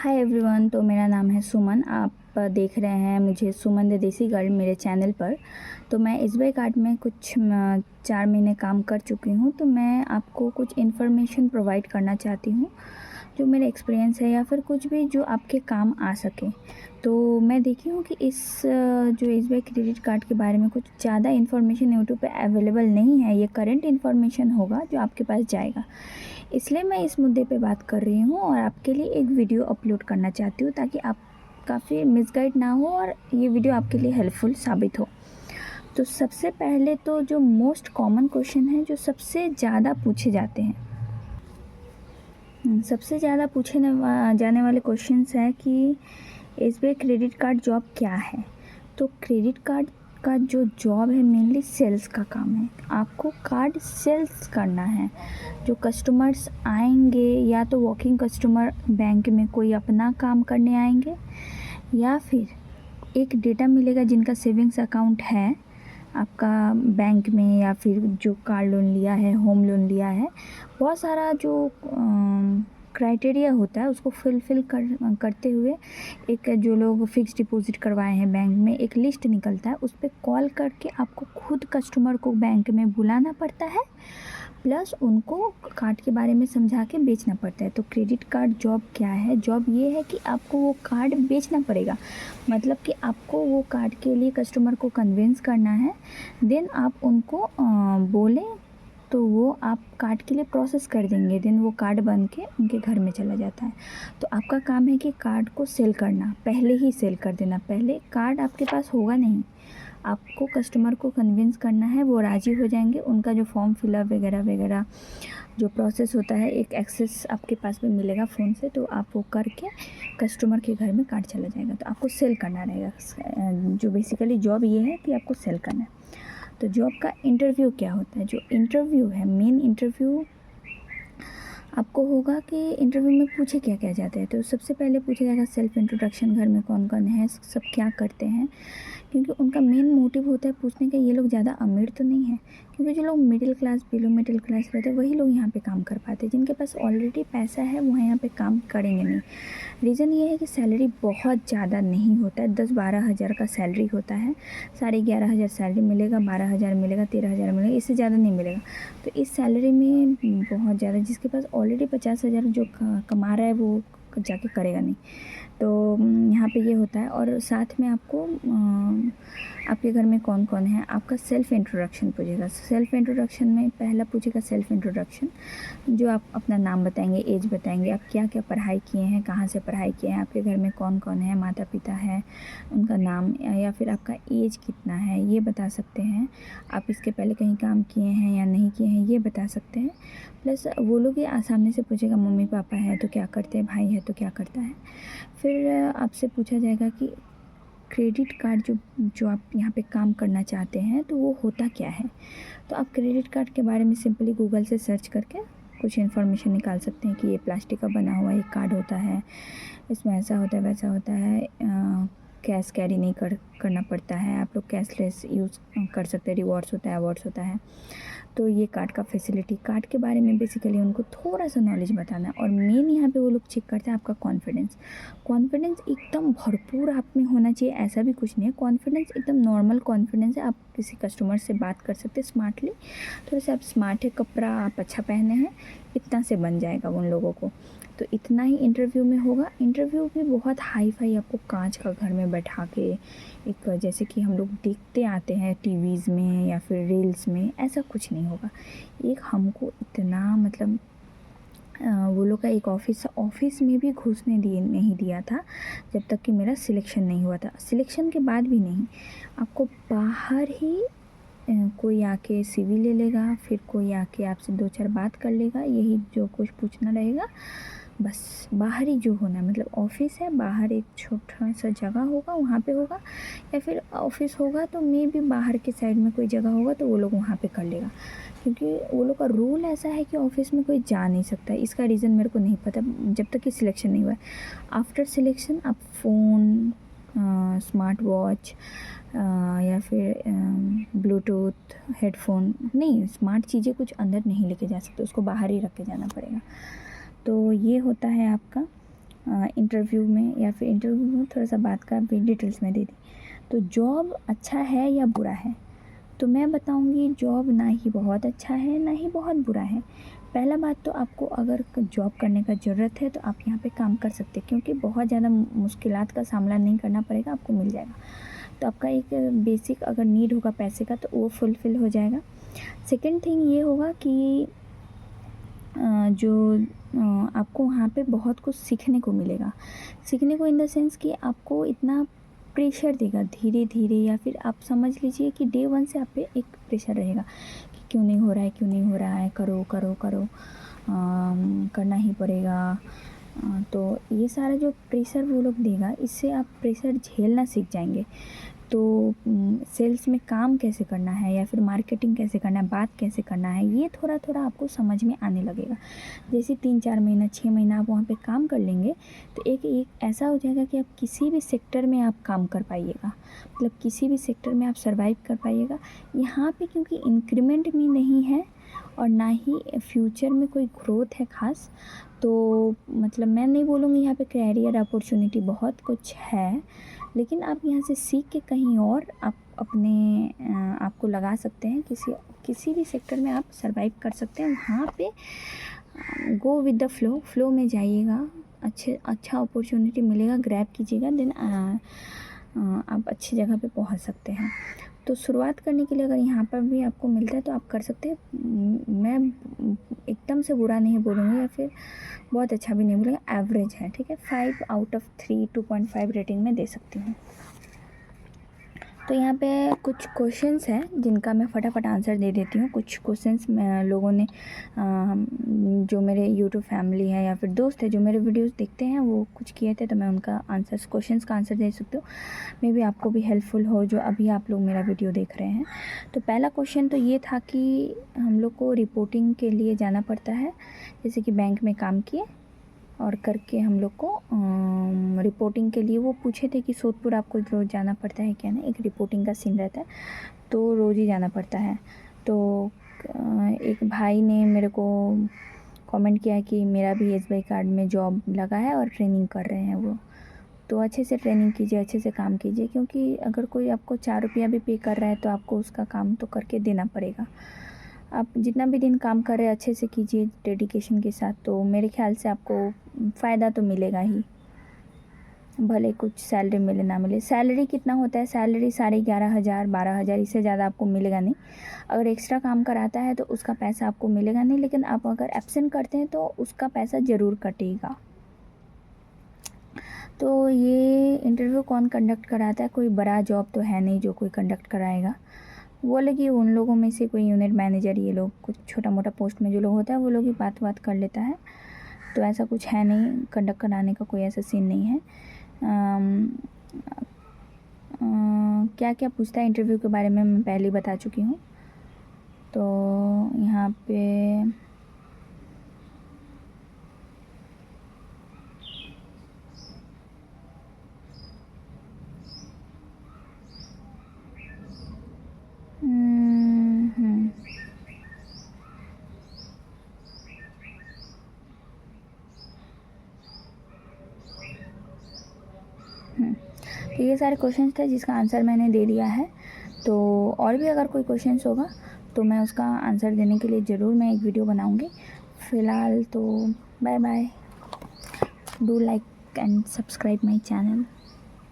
Hi everyone. तो मेरा नाम है सुमन। आप देख रहे हैं मुझे सुमन द देसी गर्ल मेरे चैनल पर। तो मैं एसबीआई कार्ड में कुछ 4 महीने काम कर चुकी हूँ। तो मैं आपको कुछ इन्फॉर्मेशन प्रोवाइड करना चाहती हूँ जो मेरा एक्सपीरियंस है या फिर कुछ भी जो आपके काम आ सके। तो मैं देखी हूँ कि इस जो एसबीआई क्रेडिट कार्ड के बारे में कुछ ज़्यादा इन्फॉर्मेशन यूट्यूब पे अवेलेबल नहीं है। ये करंट इन्फॉर्मेशन होगा जो आपके पास जाएगा, इसलिए मैं इस मुद्दे पे बात कर रही हूँ और आपके लिए एक वीडियो अपलोड करना चाहती हूँ ताकि आप काफ़ी मिसगाइड ना हो और ये वीडियो आपके लिए हेल्पफुल साबित हो। तो सबसे पहले तो जो मोस्ट कॉमन क्वेश्चन है, जो सबसे ज़्यादा पूछे जाते हैं, सबसे ज़्यादा पूछे जाने वाले क्वेश्चंस है कि एसबीआई क्रेडिट कार्ड जॉब क्या है। तो क्रेडिट कार्ड का जो जॉब है मेनली सेल्स का काम है। आपको कार्ड सेल्स करना है। जो कस्टमर्स आएंगे या तो वॉकिंग कस्टमर बैंक में कोई अपना काम करने आएंगे या फिर एक डेटा मिलेगा जिनका सेविंग्स अकाउंट है आपका बैंक में, या फिर जो कार लोन लिया है, होम लोन लिया है, बहुत सारा जो क्राइटेरिया होता है उसको फुलफ़िल करते हुए एक जो लोग फ़िक्स डिपॉज़िट करवाए हैं बैंक में, एक लिस्ट निकलता है। उस पर कॉल करके आपको खुद कस्टमर को बैंक में बुलाना पड़ता है, प्लस उनको कार्ड के बारे में समझा के बेचना पड़ता है। तो क्रेडिट कार्ड जॉब क्या है? जॉब ये है कि आपको वो कार्ड बेचना पड़ेगा, मतलब कि आपको वो कार्ड के लिए कस्टमर को कन्विंस करना है। देन आप उनको बोलें तो वो आप कार्ड के लिए प्रोसेस कर देंगे। देन वो कार्ड बन के उनके घर में चला जाता है। तो आपका काम है कि कार्ड को सेल करना, पहले ही सेल कर देना। पहले कार्ड आपके पास होगा नहीं, आपको कस्टमर को कन्विंस करना है, वो राज़ी हो जाएंगे। उनका जो फॉर्म फिलअप वगैरह वगैरह जो प्रोसेस होता है, एक एक्सेस आपके पास में मिलेगा फ़ोन से, तो आप वो करके कस्टमर के घर में कार्ड चला जाएगा। तो आपको सेल करना रहेगा। जो बेसिकली जॉब ये है कि आपको सेल करना है। तो जॉब का इंटरव्यू क्या होता है? जो इंटरव्यू है, मेन इंटरव्यू आपको होगा कि इंटरव्यू में पूछे क्या क्या जाता है। तो सबसे पहले पूछा जाएगा सेल्फ इंट्रोडक्शन, घर में कौन कौन है, सब क्या करते हैं, क्योंकि उनका मेन मोटिव होता है पूछने का ये लोग ज़्यादा अमीर तो नहीं है। क्योंकि जो लोग middle class, below middle class रहते हैं वही लोग यहाँ पे काम कर पाते हैं। जिनके पास ऑलरेडी पैसा है वो यहाँ पे काम करेंगे नहीं। रीज़न ये है कि सैलरी बहुत ज़्यादा नहीं होता है, 10-12 हज़ार का सैलरी होता है। 11,500 सैलरी मिलेगा, 12,000 मिलेगा, 13,000 मिलेगा, इससे ज़्यादा नहीं मिलेगा। तो इस सैलरी में बहुत ज़्यादा, जिसके पास ऑलरेडी 50,000 जो कमा रहा है वो जाके करेगा नहीं। तो यहाँ पे ये होता है। और साथ में आपको आपके घर में कौन कौन है, आपका सेल्फ़ इंट्रोडक्शन पूछेगा। सेल्फ़ इंट्रोडक्शन में पहला पूछेगा सेल्फ़ इंट्रोडक्शन, जो आप अपना नाम बताएंगे, एज बताएंगे, आप क्या क्या पढ़ाई किए हैं, कहाँ से पढ़ाई किए हैं, आपके घर में कौन कौन है, माता पिता है, उनका नाम, या फिर आपका एज कितना है ये बता सकते हैं। आप इसके पहले कहीं काम किए हैं या नहीं किए हैं ये बता सकते हैं। प्लस वो लोग ये सामने से पूछेगा मम्मी पापा है तो क्या करते हैं, भाई है तो क्या करता है। फिर आपसे पूछा जाएगा कि क्रेडिट कार्ड जो आप यहाँ पे काम करना चाहते हैं तो वो होता क्या है। तो आप क्रेडिट कार्ड के बारे में सिंपली गूगल से सर्च करके कुछ इन्फॉर्मेशन निकाल सकते हैं कि ये प्लास्टिक का बना हुआ एक कार्ड होता है, इसमें ऐसा होता है वैसा होता है, कैश कैरी नहीं करना पड़ता है, आप लोग कैशलेस यूज़ कर सकते हैं, रिवॉर्ड्स होता है, अवार्ड्स होता है। तो ये कार्ड का फैसिलिटी, कार्ड के बारे में बेसिकली उनको थोड़ा सा नॉलेज बताना है। और मेन यहाँ पे वो लोग चेक करते हैं आपका कॉन्फिडेंस। कॉन्फिडेंस एकदम भरपूर आप में होना चाहिए, ऐसा भी कुछ नहीं है। कॉन्फिडेंस एकदम नॉर्मल कॉन्फिडेंस है। आप किसी कस्टमर से बात कर सकते हैं स्मार्टली, थोड़ा सा आप स्मार्ट है, कपड़ा आप अच्छा पहने हैं, इतना से बन जाएगा उन लोगों को। तो इतना ही इंटरव्यू में होगा। इंटरव्यू भी बहुत हाई फाई, आपको कांच का घर में बैठा के, एक जैसे कि हम लोग देखते आते हैं टीवीज़ में या फिर रील्स में, ऐसा कुछ नहीं होगा। एक हमको इतना मतलब वो लोग का एक ऑफिस में भी घुसने नहीं दिया था जब तक कि मेरा सिलेक्शन नहीं हुआ था। सिलेक्शन के बाद भी नहीं, आपको बाहर ही कोई आके सीवी ले लेगा, फिर कोई आके आपसे 2-4 बात कर लेगा, यही जो कुछ पूछना रहेगा बस। बाहर ही जो होना है, मतलब ऑफिस है, बाहर एक छोटा सा जगह होगा वहाँ पे होगा, या फिर ऑफिस होगा तो मे भी बाहर के साइड में कोई जगह होगा तो वो लोग वहाँ पे कर लेगा। क्योंकि वो लोग का रूल ऐसा है कि ऑफिस में कोई जा नहीं सकता। इसका रीज़न मेरे को नहीं पता जब तक कि सिलेक्शन नहीं हुआ है। आफ्टर सिलेक्शन आप फ़ोन, स्मार्ट वॉच या फिर ब्लूटूथ, हेडफोन नहीं, स्मार्ट चीज़ें कुछ अंदर नहीं लेके जा सकते, उसको बाहर ही रख के जाना पड़ेगा। तो ये होता है आपका इंटरव्यू में, या फिर इंटरव्यू में थोड़ा सा बात का भी डिटेल्स में दे दी। तो जॉब अच्छा है या बुरा है? तो मैं बताऊंगी जॉब ना ही बहुत अच्छा है ना ही बहुत बुरा है। पहला बात तो आपको अगर जॉब करने का ज़रूरत है तो आप यहाँ पे काम कर सकते हैं, क्योंकि बहुत ज़्यादा मुश्किलात का सामना नहीं करना पड़ेगा, आपको मिल जाएगा। तो आपका एक बेसिक अगर नीड होगा पैसे का तो वो फुलफ़िल हो जाएगा। सेकंड थिंग ये होगा कि आपको वहाँ पे बहुत कुछ सीखने को मिलेगा। सीखने को इन द सेंस कि आपको इतना प्रेशर देगा धीरे धीरे, या फिर आप समझ लीजिए कि डे वन से आप पे एक प्रेशर रहेगा कि क्यों नहीं हो रहा है, क्यों नहीं हो रहा है, करो करो करो, करना ही पड़ेगा। तो ये सारा जो प्रेशर वो लोग देगा, इससे आप प्रेशर झेलना सीख जाएंगे। तो सेल्स में काम कैसे करना है या फिर मार्केटिंग कैसे करना है, बात कैसे करना है, ये थोड़ा थोड़ा आपको समझ में आने लगेगा। जैसे 3-4 महीना 6 महीना आप वहाँ पे काम कर लेंगे तो एक ऐसा हो जाएगा कि आप किसी भी सेक्टर में आप काम कर पाइएगा, मतलब किसी भी सेक्टर में आप सर्वाइव कर पाइएगा। यहाँ पे क्योंकि इंक्रीमेंट भी नहीं है और ना ही फ्यूचर में कोई ग्रोथ है ख़ास, तो मतलब मैं नहीं बोलूँगी यहाँ पे कैरियर अपॉर्चुनिटी बहुत कुछ है, लेकिन आप यहाँ से सीख के कहीं और आप अपने आप को लगा सकते हैं, किसी भी सेक्टर में आप सर्वाइव कर सकते हैं। वहाँ पे गो विद द फ्लो में जाइएगा, अच्छा अपॉर्चुनिटी मिलेगा, ग्रैब कीजिएगा, देन आप अच्छी जगह पे पहुँच सकते हैं। तो शुरुआत करने के लिए अगर यहाँ पर भी आपको मिलता है तो आप कर सकते हैं। मैं एकदम से बुरा नहीं बोलूँगी या फिर बहुत अच्छा भी नहीं बोलूँगी, एवरेज है, ठीक है। 5/3 2.5 रेटिंग में दे सकती हूँ। तो यहाँ पे कुछ क्वेश्चंस हैं जिनका मैं फटाफट आंसर दे देती हूँ। कुछ क्वेश्चंस लोगों ने जो मेरे यूट्यूब फैमिली है या फिर दोस्त है जो मेरे वीडियोस देखते हैं वो कुछ किए थे, तो मैं उनका क्वेश्चंस का आंसर दे सकती हूँ। मे बी आपको भी हेल्पफुल हो जो अभी आप लोग मेरा वीडियो देख रहे हैं। तो पहला क्वेश्चन तो ये था कि हम लोग को रिपोर्टिंग के लिए जाना पड़ता है, जैसे कि बैंक में काम किए और करके हम लोग को रिपोर्टिंग के लिए वो पूछे थे कि सोदपुर आपको रोज़ जाना पड़ता है क्या, ना एक रिपोर्टिंग का सीन रहता है तो रोज़ ही जाना पड़ता है। तो एक भाई ने मेरे को कमेंट किया कि मेरा भी एसबीआई कार्ड में जॉब लगा है और ट्रेनिंग कर रहे हैं वो, तो अच्छे से ट्रेनिंग कीजिए, अच्छे से काम कीजिए, क्योंकि अगर कोई आपको 4 रुपया भी पे कर रहा है तो आपको उसका काम तो करके देना पड़ेगा। आप जितना भी दिन काम कर रहे हैं अच्छे से कीजिए डेडिकेशन के साथ, तो मेरे ख्याल से आपको फ़ायदा तो मिलेगा ही, भले कुछ सैलरी मिले ना मिले। सैलरी कितना होता है? सैलरी 11,500 12,000, इससे ज़्यादा आपको मिलेगा नहीं। अगर एक्स्ट्रा काम कराता है तो उसका पैसा आपको मिलेगा नहीं, लेकिन आप अगर एब्सेंट करते हैं तो उसका पैसा ज़रूर कटेगा। तो ये इंटरव्यू कौन कंडक्ट कराता है? कोई बड़ा जॉब तो है नहीं जो कोई कंडक्ट कराएगा। वो लोग ही, उन लोगों में से कोई यूनिट मैनेजर, ये लोग कुछ छोटा मोटा पोस्ट में जो लोग होता है वो लोग ही बात कर लेता है। तो ऐसा कुछ है नहीं, कंडक्ट कराने का कोई ऐसा सीन नहीं है। क्या क्या पूछता है इंटरव्यू के बारे में मैं पहले ही बता चुकी हूँ। तो यहाँ पे तो ये सारे क्वेश्चंस थे जिसका आंसर मैंने दे दिया है। तो और भी अगर कोई क्वेश्चंस होगा तो मैं उसका आंसर देने के लिए ज़रूर मैं एक वीडियो बनाऊंगी। फ़िलहाल तो bye bye, do like and subscribe my channel.